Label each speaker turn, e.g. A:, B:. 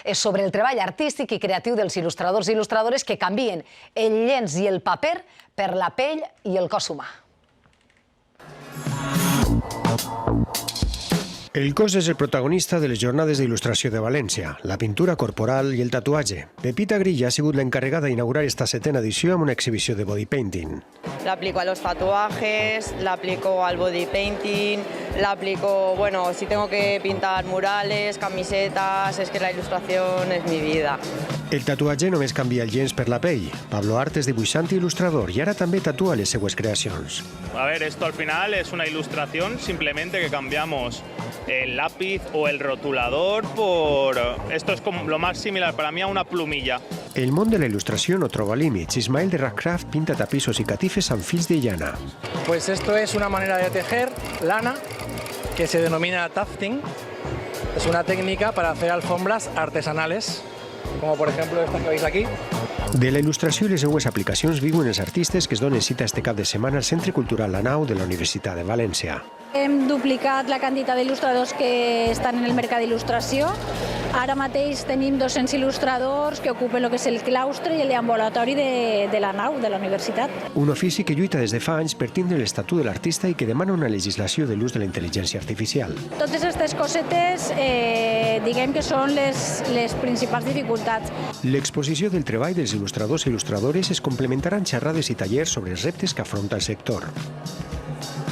A: és sobre el treball artístic i creatiu dels il·lustradors i il·lustradores que canvien el llenç i el paper per la pell i el cos humà.
B: El cos és el protagonista de les jornades d'il·lustració de València, la pintura corporal i el tatuatge. Pepita Grilla ha sigut l'encarregada d'inaugurar esta 7ª edició amb una exhibició de body painting.
C: La aplico a los tatuajes, la aplico al body painting, la aplico, bueno, si tengo que pintar murales, camisetas, es que la ilustración es mi vida.
B: El tatuatge només canvia el llenç per la pell. Pablo Art és dibuixant i il·lustrador i ara també tatua les seues creacions.
D: A ver, esto al final es una ilustración, simplemente que cambiamos el lápiz o el rotulador por... Esto es como lo más similar para mí a una plumilla.
B: El món de la il·lustració no troba límits. Ismael de Radcraft pinta tapissos i catifes amb fils de llana.
E: Pues esto es una manera de tejer lana que se denomina tufting. Es una técnica para hacer alfombras artesanales, como por ejemplo esta que veis aquí.
B: De la il·lustració i les seues aplicacions viuen els artistes que es donen cita este cap de setmana al Centre Cultural La Nau de la Universitat de València.
F: Hem duplicat la quantitat d'il·lustradors que estan en el mercat d'il·lustració. Ara mateix tenim 200 il·lustradors que ocupen el que és el claustre i l'ambulatori de la nau, de la universitat.
B: Un ofici que lluita des de fa anys per tindre l'estatut de l'artista i que demana una legislació de l'ús de la intel·ligència artificial.
F: Totes aquestes cosetes, diguem que són les principals dificultats.
B: L'exposició del treball dels il·lustradors i il·lustradores es complementarà amb xerrades i tallers sobre els reptes que afronta el sector.